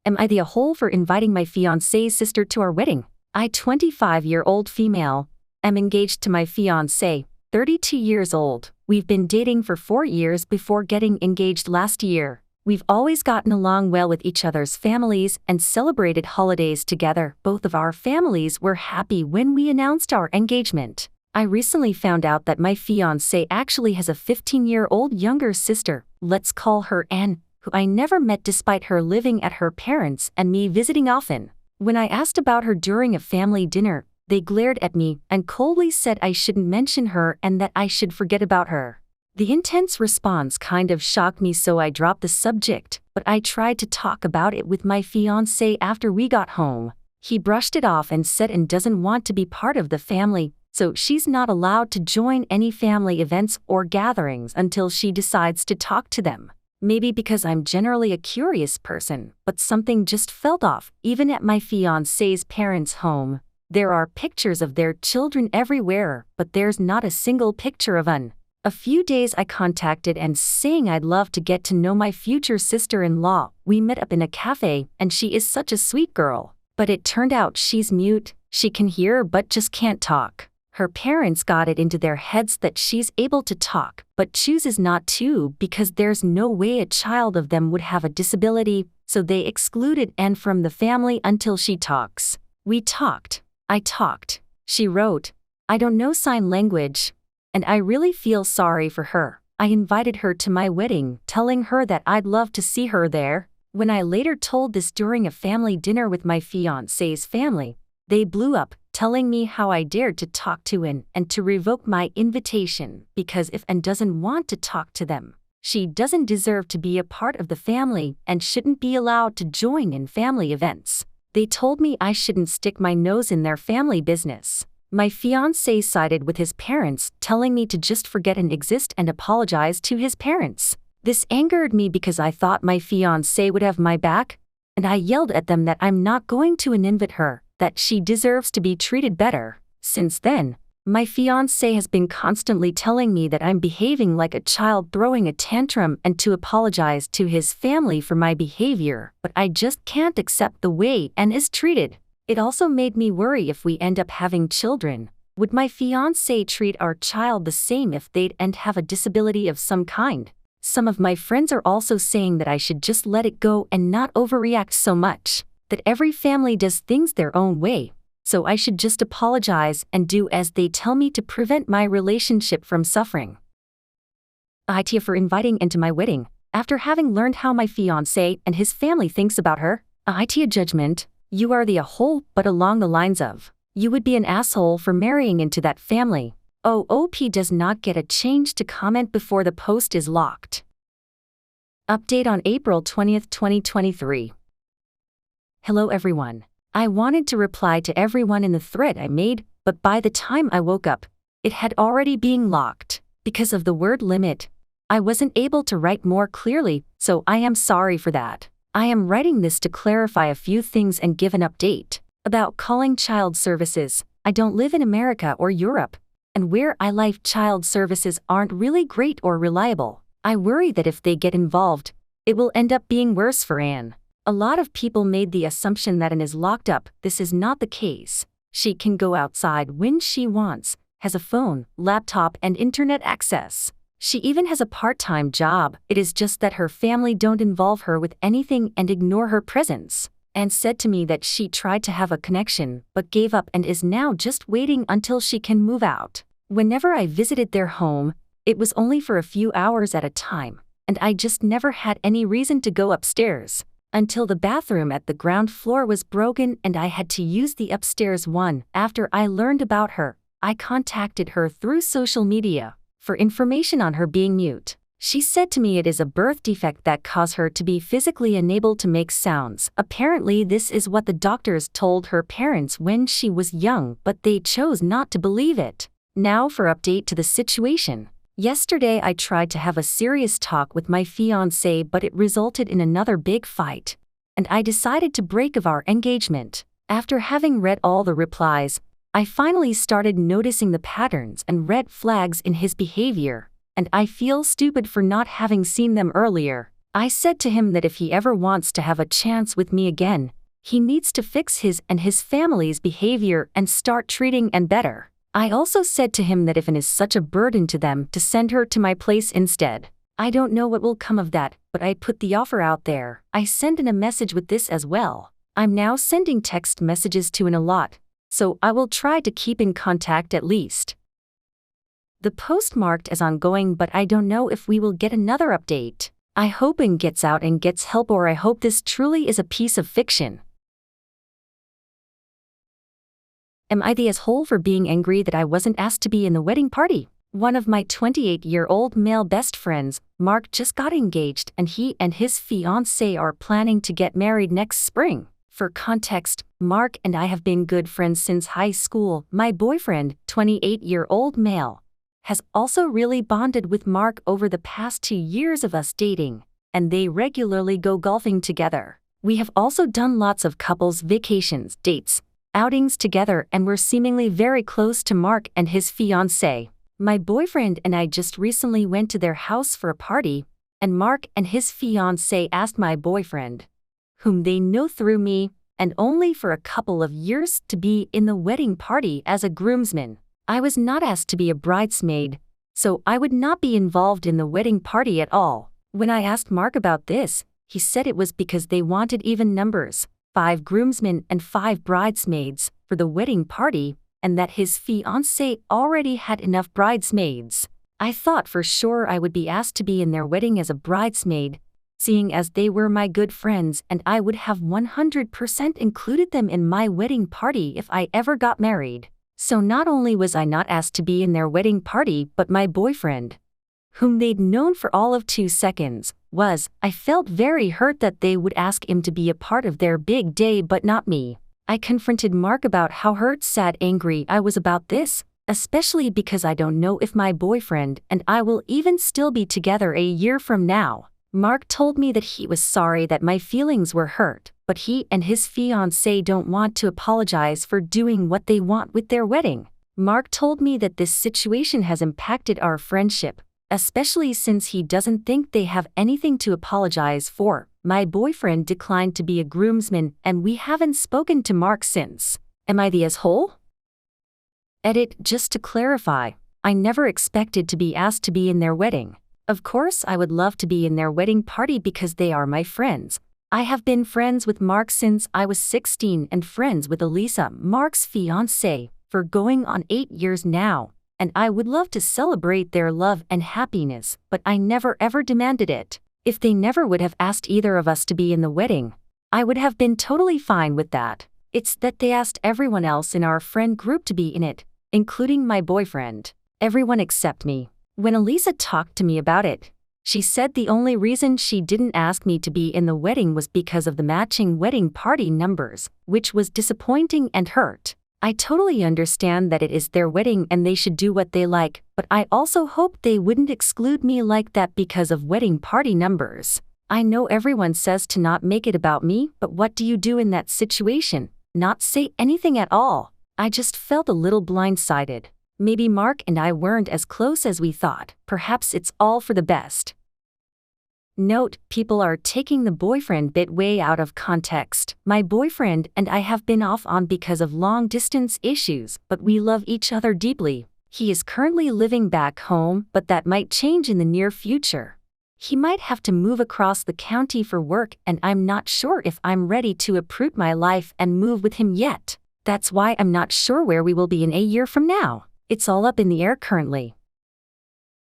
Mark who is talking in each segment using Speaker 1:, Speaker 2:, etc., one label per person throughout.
Speaker 1: Am I the a-hole for inviting my fiance's sister to our wedding? I, 25-year-old female, am engaged to my fiance, 32 years old. We've been dating for 4 years before getting engaged last year. We've always gotten along well with each other's families and celebrated holidays together. Both of our families were happy when we announced our engagement. I recently found out that my fiancé actually has a 15-year-old younger sister, let's call her Anne, who I never met despite her living at her parents' and me visiting often. When I asked about her during a family dinner, they glared at me and coldly said I shouldn't mention her and that I should forget about her. The intense response kind of shocked me, so I dropped the subject, but I tried to talk about it with my fiancé after we got home. He brushed it off and said Anne doesn't want to be part of the family, so she's not allowed to join any family events or gatherings until she decides to talk to them. Maybe because I'm generally a curious person, but something just felt off, even at my fiancé's parents' home. There are pictures of their children everywhere, but there's not a single picture of Anne. A few days I contacted Anne saying I'd love to get to know my future sister-in-law. We met up in a cafe, and she is such a sweet girl. But it turned out she's mute. She can hear but just can't talk. Her parents got it into their heads that she's able to talk, but chooses not to because there's no way a child of them would have a disability, so they excluded Anne from the family until she talks. We talked. I talked. She wrote. I don't know sign language. And I really feel sorry for her. I invited her to my wedding, telling her that I'd love to see her there. When I later told this during a family dinner with my fiancé's family, they blew up, telling me how I dared to talk to Anne and to revoke my invitation because if Anne doesn't want to talk to them, she doesn't deserve to be a part of the family and shouldn't be allowed to join in family events. They told me I shouldn't stick my nose in their family business. My fiancé sided with his parents, telling me to just forget and exist and apologize to his parents. This angered me because I thought my fiancé would have my back, and I yelled at them that I'm not going to invite her, that she deserves to be treated better. Since then, my fiancé has been constantly telling me that I'm behaving like a child throwing a tantrum and to apologize to his family for my behavior, but I just can't accept the way Anne is treated. It also made me worry if we end up having children. Would my fiancé treat our child the same if they'd have a disability of some kind? Some of my friends are also saying that I should just let it go and not overreact so much, that every family does things their own way, so I should just apologize and do as they tell me to prevent my relationship from suffering. AITA for inviting Anne to my wedding. After having learned how my fiancé and his family thinks about her, AITA judgment. You are the a-hole, but along the lines of, you would be an asshole for marrying into that family. OOP does not get a change to comment before the post is locked. Update on April 20th, 2023. Hello everyone. I wanted to reply to everyone in the thread I made, but by the time I woke up, it had already been locked. Because of the word limit, I wasn't able to write more clearly, so I am sorry for that. I am writing this to clarify a few things and give an update about calling child services. I don't live in America or Europe, and where I live child services aren't really great or reliable. I worry that if they get involved, it will end up being worse for Anne. A lot of people made the assumption that Anne is locked up. This is not the case. She can go outside when she wants, has a phone, laptop, and internet access. She even has a part-time job. It is just that her family don't involve her with anything and ignore her presence. Anne said to me that she tried to have a connection, but gave up and is now just waiting until she can move out. Whenever I visited their home, it was only for a few hours at a time, and I just never had any reason to go upstairs, until the bathroom at the ground floor was broken and I had to use the upstairs one. After I learned about her, I contacted her through social media for information on her being mute. She said to me it is a birth defect that caused her to be physically unable to make sounds. Apparently this is what the doctors told her parents when she was young, but they chose not to believe it. Now for update to the situation. Yesterday I tried to have a serious talk with my fiancé, but it resulted in another big fight, and I decided to break off our engagement. After having read all the replies, I finally started noticing the patterns and red flags in his behavior, and I feel stupid for not having seen them earlier. I said to him that if he ever wants to have a chance with me again, he needs to fix his and his family's behavior and start treating and better. I also said to him that if it is such a burden to them to send her to my place instead. I don't know what will come of that, but I put the offer out there. I sent in a message with this as well. I'm now sending text messages to him a lot, so I will try to keep in contact at least. The post marked as ongoing, but I don't know if we will get another update. I hope it gets out and gets help, or I hope this truly is a piece of fiction. Am I the asshole for being angry that I wasn't asked to be in the wedding party? One of my 28-year-old male best friends, Mark, just got engaged, and he and his fiance are planning to get married next spring. For context, Mark and I have been good friends since high school. My boyfriend, 28-year-old male, has also really bonded with Mark over the past 2 years of us dating, and they regularly go golfing together. We have also done lots of couples vacations, dates, outings together, and we're seemingly very close to Mark and his fiancée. My boyfriend and I just recently went to their house for a party, and Mark and his fiancée asked my boyfriend, whom they know through me, and only for a couple of years, to be in the wedding party as a groomsman. I was not asked to be a bridesmaid, so I would not be involved in the wedding party at all. When I asked Mark about this, he said it was because they wanted even numbers, 5 groomsmen and 5 bridesmaids, for the wedding party, and that his fiancée already had enough bridesmaids. I thought for sure I would be asked to be in their wedding as a bridesmaid, seeing as they were my good friends, and I would have 100% included them in my wedding party if I ever got married. So not only was I not asked to be in their wedding party, but my boyfriend, whom they'd known for all of 2 seconds, was. I felt very hurt that they would ask him to be a part of their big day but not me. I confronted Mark about how hurt, sad, angry I was about this, especially because I don't know if my boyfriend and I will even still be together a year from now. Mark told me that he was sorry that my feelings were hurt, but he and his fiancée don't want to apologize for doing what they want with their wedding. Mark told me that this situation has impacted our friendship, especially since he doesn't think they have anything to apologize for. My boyfriend declined to be a groomsman, and we haven't spoken to Mark since. Am I the asshole? Edit. Just to clarify, I never expected to be asked to be in their wedding. Of course I would love to be in their wedding party because they are my friends. I have been friends with Mark since I was 16 and friends with Elisa, Mark's fiancée, for going on 8 years now, and I would love to celebrate their love and happiness, but I never ever demanded it. If they never would have asked either of us to be in the wedding, I would have been totally fine with that. It's that they asked everyone else in our friend group to be in it, including my boyfriend. Everyone except me. When Elisa talked to me about it, she said the only reason she didn't ask me to be in the wedding was because of the matching wedding party numbers, which was disappointing and hurt. I totally understand that it is their wedding and they should do what they like, but I also hope they wouldn't exclude me like that because of wedding party numbers. I know everyone says to not make it about me, but what do you do in that situation? Not say anything at all. I just felt a little blindsided. Maybe Mark and I weren't as close as we thought. Perhaps it's all for the best. Note: people are taking the boyfriend bit way out of context. My boyfriend and I have been off on because of long-distance issues, but we love each other deeply. He is currently living back home, but that might change in the near future. He might have to move across the county for work, and I'm not sure if I'm ready to uproot my life and move with him yet. That's why I'm not sure where we will be in a year from now. It's all up in the air currently.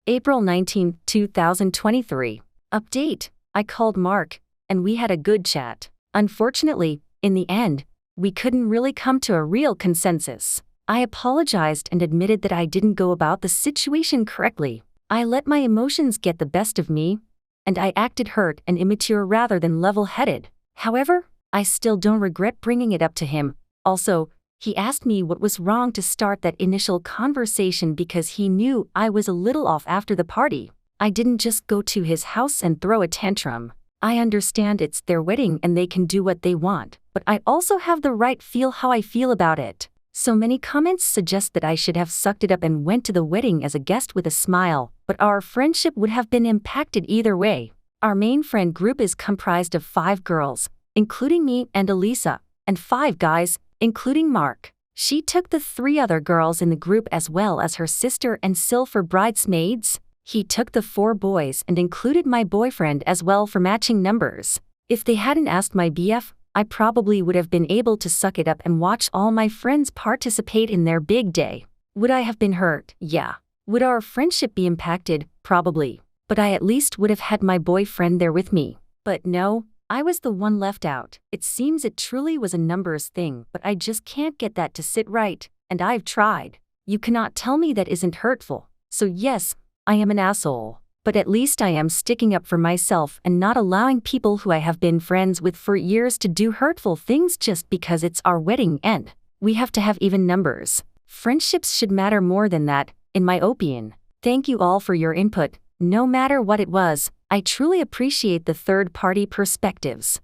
Speaker 1: April 19, 2023. Update: I called Mark, and we had a good chat. Unfortunately, in the end, we couldn't really come to a real consensus. I apologized and admitted that I didn't go about the situation correctly. I let my emotions get the best of me, and I acted hurt and immature rather than level-headed. However, I still don't regret bringing it up to him. Also, he asked me what was wrong to start that initial conversation because he knew I was a little off after the party. I didn't just go to his house and throw a tantrum. I understand it's their wedding and they can do what they want, but I also have the right to feel how I feel about it. So many comments suggest that I should have sucked it up and went to the wedding as a guest with a smile, but our friendship would have been impacted either way. Our main friend group is comprised of 5 girls, including me and Elisa, and 5 guys, including Mark. She took the 3 other girls in the group as well as her sister and Sil for bridesmaids. He took the 4 boys and included my boyfriend as well for matching numbers. If they hadn't asked my BF, I probably would have been able to suck it up and watch all my friends participate in their big day. Would I have been hurt? Yeah. Would our friendship be impacted? Probably. But I at least would have had my boyfriend there with me. But no, I was the one left out. It seems it truly was a numbers thing, but I just can't get that to sit right, and I've tried. You cannot tell me that isn't hurtful. So yes, I am an asshole. But at least I am sticking up for myself and not allowing people who I have been friends with for years to do hurtful things just because it's our wedding and we have to have even numbers. Friendships should matter more than that, in my opinion. Thank you all for your input, no matter what it was. I truly appreciate the third-party perspectives.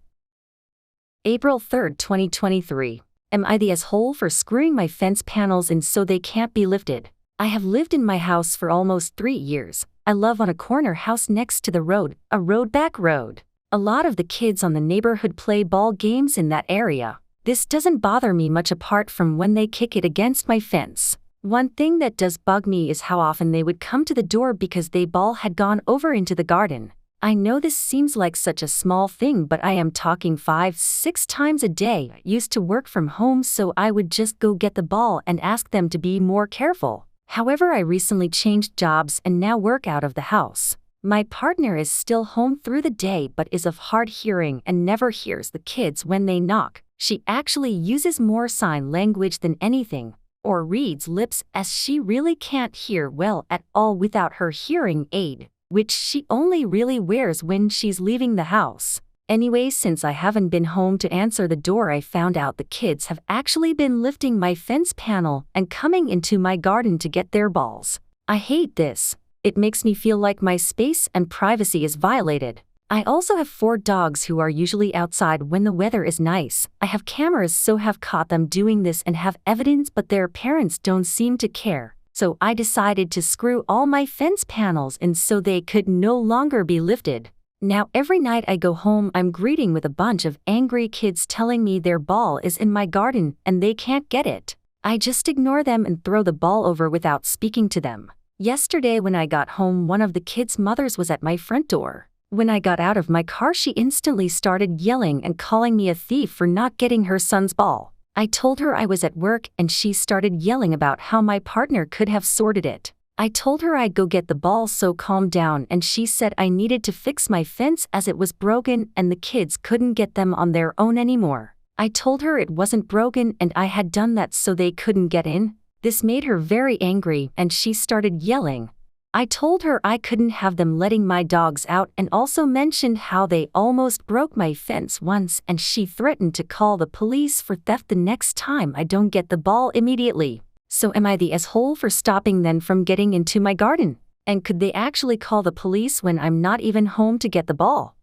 Speaker 1: April 3, 2023. Am I the asshole for screwing my fence panels in so they can't be lifted? I have lived in my house for almost 3 years. I live on a corner house next to the road, a back road. A lot of the kids on the neighborhood play ball games in that area. This doesn't bother me much apart from when they kick it against my fence. One thing that does bug me is how often they would come to the door because they ball had gone over into the garden. I know this seems like such a small thing, but I am talking 5-6 times a day. I used to work from home, so I would just go get the ball and ask them to be more careful. However, I recently changed jobs and now work out of the house. My partner is still home through the day but is of hard hearing and never hears the kids when they knock. She actually uses more sign language than anything, or reads lips, as she really can't hear well at all without her hearing aid, which she only really wears when she's leaving the house. Anyway, since I haven't been home to answer the door, I found out the kids have actually been lifting my fence panel and coming into my garden to get their balls. I hate this. It makes me feel like my space and privacy is violated. I also have 4 dogs who are usually outside when the weather is nice. I have cameras, so have caught them doing this and have evidence, but their parents don't seem to care. So I decided to screw all my fence panels in so they could no longer be lifted. Now every night I go home, I'm greeting with a bunch of angry kids telling me their ball is in my garden and they can't get it. I just ignore them and throw the ball over without speaking to them. Yesterday when I got home, one of the kids' mothers was at my front door. When I got out of my car, she instantly started yelling and calling me a thief for not getting her son's ball. I told her I was at work and she started yelling about how my partner could have sorted it. I told her I'd go get the ball, so calm down, and she said I needed to fix my fence as it was broken and the kids couldn't get them on their own anymore. I told her it wasn't broken and I had done that so they couldn't get in. This made her very angry and she started yelling. I told her I couldn't have them letting my dogs out and also mentioned how they almost broke my fence once, and she threatened to call the police for theft the next time I don't get the ball immediately. So am I the asshole for stopping them from getting into my garden? And could they actually call the police when I'm not even home to get the ball?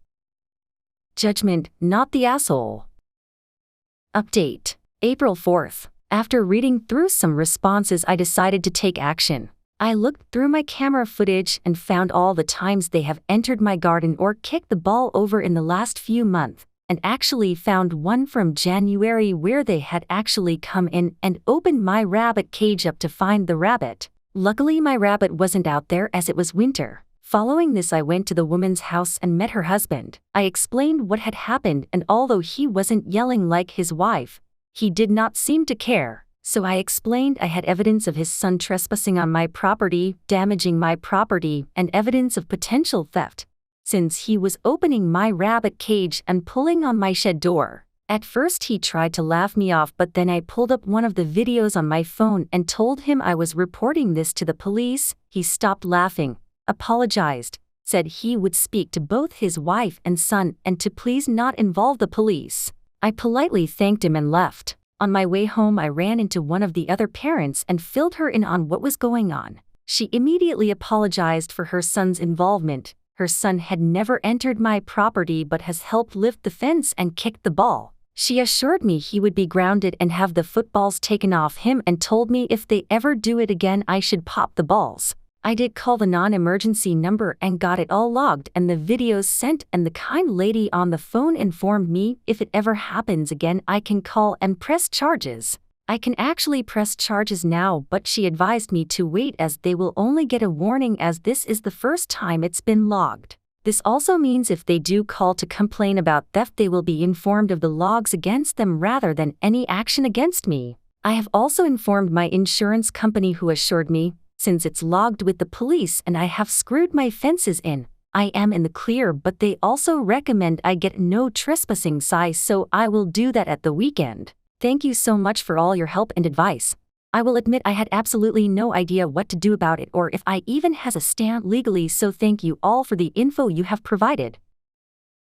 Speaker 1: Judgment, not the asshole. Update. April 4th. After reading through some responses, I decided to take action. I looked through my camera footage and found all the times they have entered my garden or kicked the ball over in the last few months, and actually found one from January where they had actually come in and opened my rabbit cage up to find the rabbit. Luckily, my rabbit wasn't out there as it was winter. Following this, I went to the woman's house and met her husband. I explained what had happened, and although he wasn't yelling like his wife, he did not seem to care. So I explained I had evidence of his son trespassing on my property, damaging my property, and evidence of potential theft, since he was opening my rabbit cage and pulling on my shed door. At first he tried to laugh me off, but then I pulled up one of the videos on my phone and told him I was reporting this to the police. He stopped laughing, apologized, said he would speak to both his wife and son and to please not involve the police. I politely thanked him and left. On my way home, I ran into one of the other parents and filled her in on what was going on. She immediately apologized for her son's involvement. Her son had never entered my property but has helped lift the fence and kicked the ball. She assured me he would be grounded and have the footballs taken off him and told me if they ever do it again I should pop the balls. I did call the non-emergency number and got it all logged and the videos sent, and the kind lady on the phone informed me if it ever happens again I can call and press charges. I can actually press charges now, but she advised me to wait as they will only get a warning as this is the first time it's been logged. This also means if they do call to complain about theft they will be informed of the logs against them rather than any action against me. I have also informed my insurance company who assured me, since it's logged with the police and I have screwed my fences in, I am in the clear, but they also recommend I get no trespassing size, so I will do that at the weekend. Thank you so much for all your help and advice. I will admit I had absolutely no idea what to do about it or if I even has a stand legally, so thank you all for the info you have provided.